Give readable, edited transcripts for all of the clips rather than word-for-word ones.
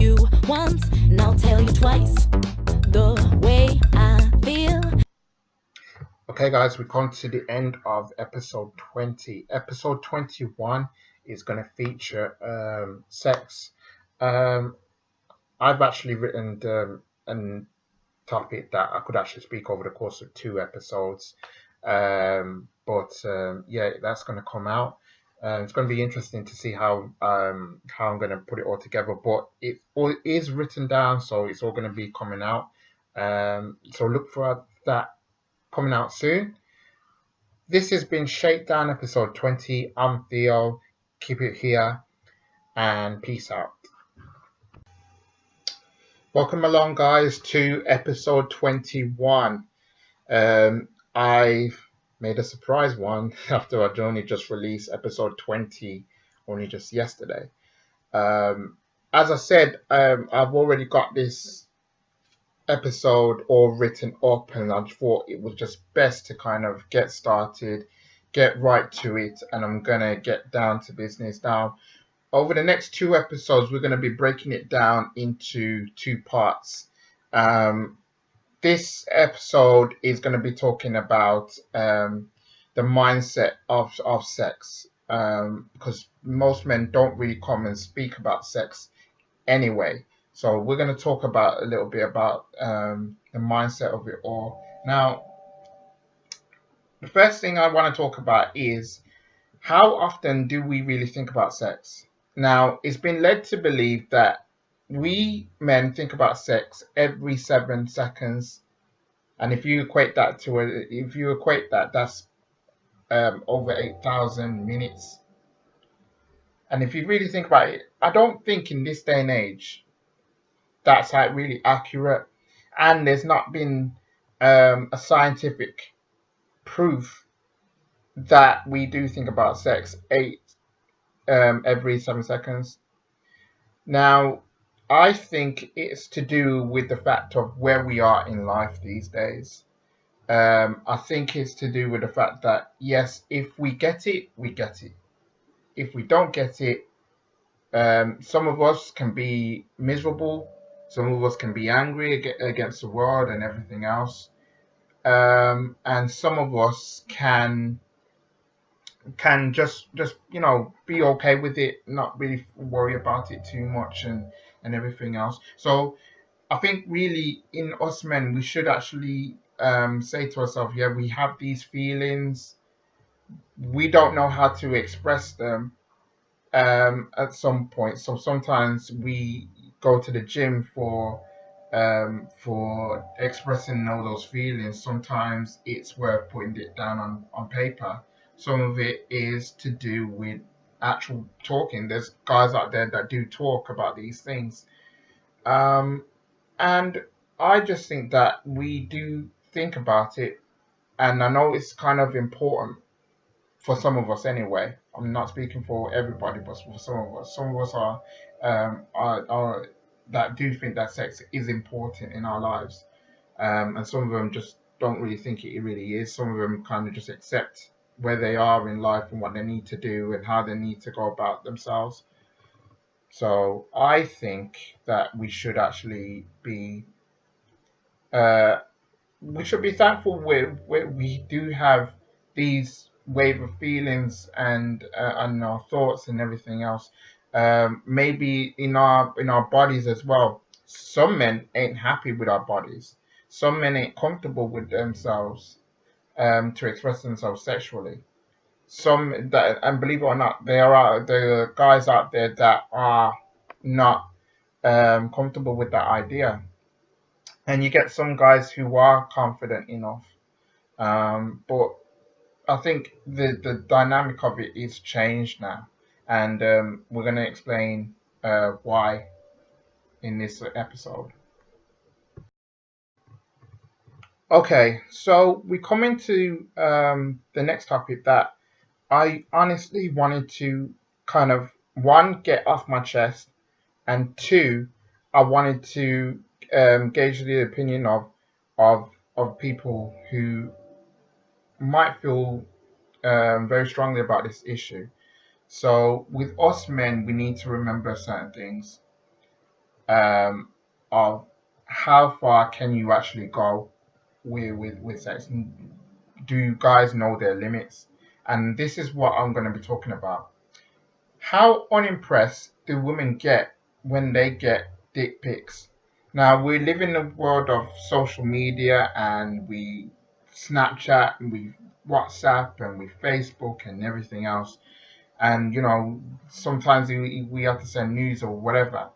you once, and I'll tell you twice the way I feel. Okay, guys, we've come to the end of episode 20. Episode 21 is going to feature sex. Um, I've actually written a topic that I could actually speak over the course of 2 episodes. But yeah, that's going to come out. It's going to be interesting to see how I'm going to put it all together. But it all is written down, so it's all going to be coming out. So look for that coming out soon. This has been Shakedown episode 20. I'm Theo. Keep it here and peace out. Welcome along, guys, to episode 21. I made a surprise one after I'd only just released episode 20 only just yesterday. As I said, I've already got this episode all written up, and I thought it was just best to kind of get started, get right to it, and I'm gonna get down to business now. Over the next 2 episodes, we're going to be breaking it down into 2 parts. This episode is going to be talking about the mindset of sex, because most men don't really come and speak about sex anyway. So we're going to talk about a little bit about the mindset of it all. Now, the first thing I want to talk about is how often do we really think about sex? Now, it's been led to believe that we men think about sex every 7 seconds, and if you equate that that's over 8,000 minutes. And if you really think about it, I don't think in this day and age that's like really accurate, and there's not been a scientific proof that we do think about sex every 7 seconds. Now, I think it's to do with the fact of where we are in life these days. I think it's to do with the fact that, yes, if we get it, we get it. If we don't get it, some of us can be miserable. Some of us can be angry against the world and everything else. And some of us can just be okay with it, not really worry about it too much and everything else. So I think really in us men we should actually say to ourselves, yeah, we have these feelings, we don't know how to express them at some point. So sometimes we go to the gym for expressing all those feelings. Sometimes it's worth putting it down on paper. Some of it is to do with actual talking. There's guys out there that do talk about these things. Um, and I just think that we do think about it. And I know it's kind of important for some of us anyway. I'm not speaking for everybody, but for some of us. Some of us are that do think that sex is important in our lives. And some of them just don't really think it really is. Some of them kind of just accept where they are in life and what they need to do and how they need to go about themselves. So I think that uh, we should be thankful where we do have these wave of feelings and our thoughts and everything else. Maybe in our bodies as well. Some men ain't happy with our bodies. Some men ain't comfortable with themselves to express themselves sexually. Some that, and believe it or not, there are guys out there that are not comfortable with that idea, and you get some guys who are confident enough. But I think the dynamic of it is changed now, and we're going to explain why in this episode. Okay, so we come into the next topic that I honestly wanted to kind of, one, get off my chest, and two, I wanted to gauge the opinion of people who might feel very strongly about this issue. So with us men, we need to remember certain things. um, of how far can you actually go with sex. Do guys know their limits? And this is what I'm going to be talking about. How unimpressed do women get when they get dick pics? Now, we live in a world of social media, and we Snapchat and we WhatsApp and we Facebook and everything else. And, sometimes we have to send news or whatever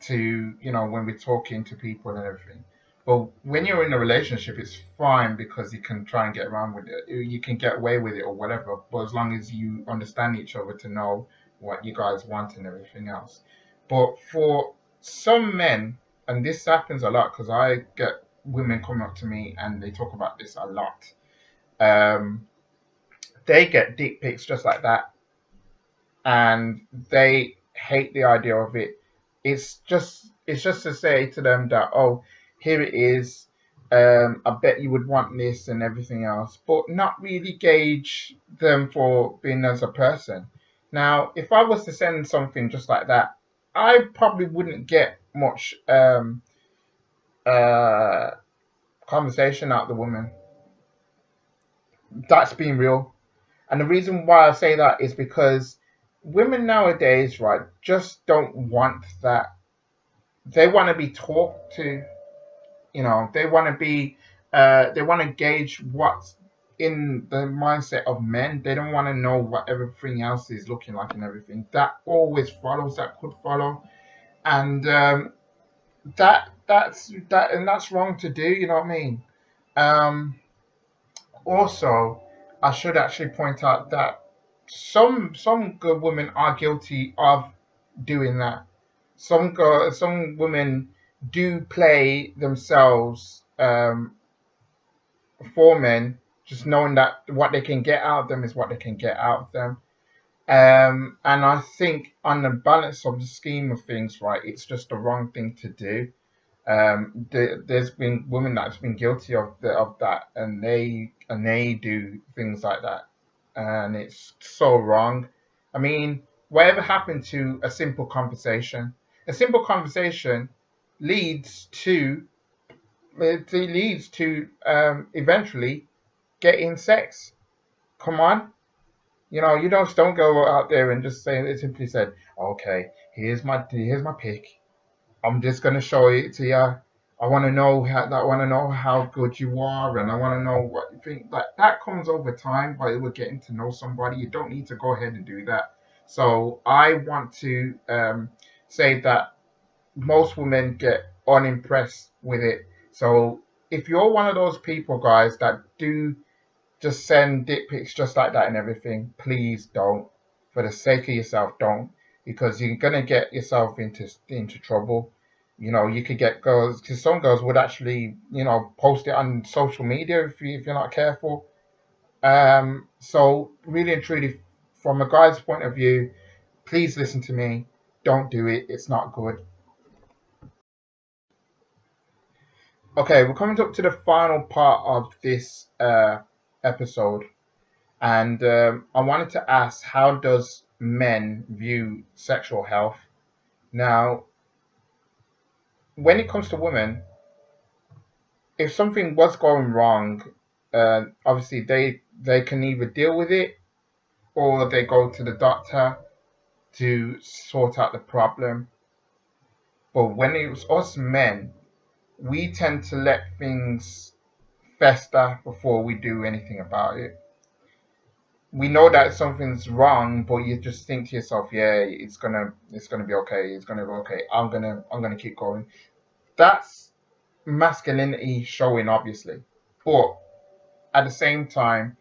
to, when we're talking to people and everything. But when you're in a relationship, it's fine because you can try and get around with it. You can get away with it or whatever. But as long as you understand each other to know what you guys want and everything else. But for some men, and this happens a lot because I get women come up to me and they talk about this a lot. Um, they get dick pics just like that, and they hate the idea of it. It's just to say to them that, oh, here it is. I bet you would want this and everything else, but not really gauge them for being as a person. Now, if I was to send something just like that, I probably wouldn't get much uh, conversation out of the woman. That's being real. And the reason why I say that is because women nowadays, right, just don't want that. They want to be talked to, they want to they want to gauge what's in the mindset of men. They don't want to know what everything else is looking like and everything. That always follows, that could follow. And that's wrong to do, you know what I mean? Um, Also, I should actually point out that some good women are guilty of doing that. Some women do play themselves for men, just knowing that what they can get out of them is what they can get out of them. And I think on the balance of the scheme of things, right, it's just the wrong thing to do. There's been women that's been guilty of that, and they do things like that, and it's so wrong. I mean, whatever happened to a simple conversation? A simple conversation leads to eventually getting sex. Come on, you don't go out there and just say it. Simply said, okay, here's my pick. I'm just gonna show it to you. I want to know how good you are, and I want to know what you think. Like that comes over time, by we're getting to know somebody. You don't need to go ahead and do that. So I want to say that most women get unimpressed with it. So if you're one of those people, guys, that do just send dick pics just like that and everything, please don't. For the sake of yourself, don't, because you're gonna get yourself into trouble. You could get girls, because some girls would actually, post it on social media if you're not careful. So really and truly, from a guy's point of view, please listen to me. Don't do it. It's not good. Okay, we're coming up to the final part of this episode. And I wanted to ask, how does men view sexual health? Now, when it comes to women, if something was going wrong, obviously they can either deal with it or they go to the doctor to sort out the problem. But when it's us men, we tend to let things fester before we do anything about it. We know that something's wrong, but you just think to yourself, yeah, it's gonna be okay. It's gonna be okay. I'm gonna keep going. That's masculinity showing, obviously, but at the same time,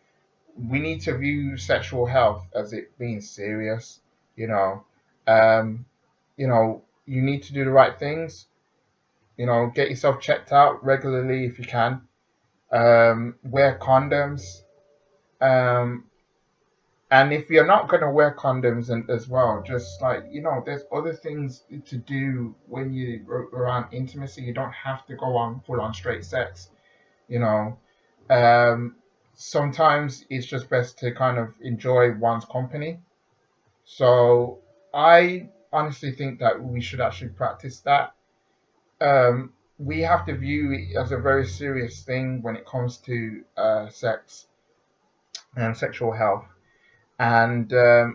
we need to view sexual health as it being serious. You know, um, you need to do the right things. Get yourself checked out regularly if you can. Wear condoms. Um, And if you're not going to wear condoms as well, just like, there's other things to do when you're around intimacy. You don't have to go on full on straight sex, you know. Um, Sometimes it's just best to kind of enjoy one's company. So I honestly think that we should actually practice that. we have to view it as a very serious thing when it comes to sex and sexual health, and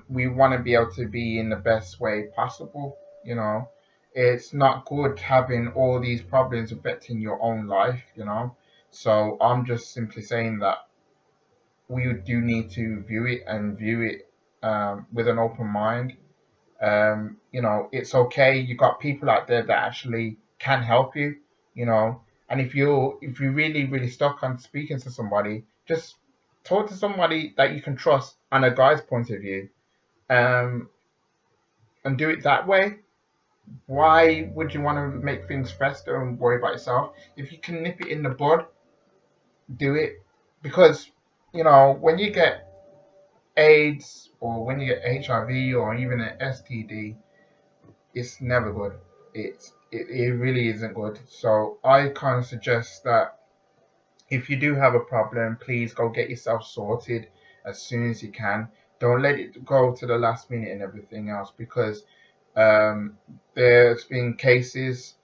we want to be able to be in the best way possible. You know, it's not good having all these problems affecting your own life. So I'm just simply saying that we do need to view it with an open mind. It's okay. You got people out there that actually can help you. You know, and if you really stuck on speaking to somebody, just talk to somebody that you can trust on a guy's point of view, um, and do it that way. Why would you want to make things fester and worry about yourself? If you can nip it in the bud, do it. Because when you get AIDS or when you get HIV or even an STD, it's never good. It really isn't good. So I kind of suggest that if you do have a problem, please go get yourself sorted as soon as you can. Don't let it go to the last minute and everything else, because um, there's been cases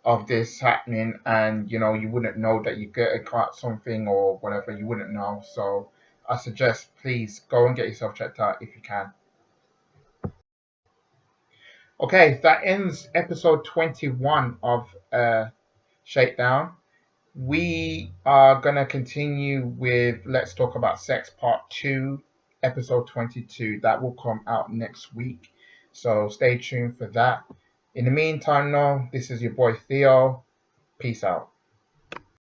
of this happening, and you wouldn't know that you got something or whatever. You wouldn't know. So I suggest please go and get yourself checked out if you can. Okay, that ends episode 21 of Shakedown. We are going to continue with Let's Talk About Sex Part 2, episode 22. That will come out next week. So stay tuned for that. In the meantime, though, this is your boy Theo. Peace out.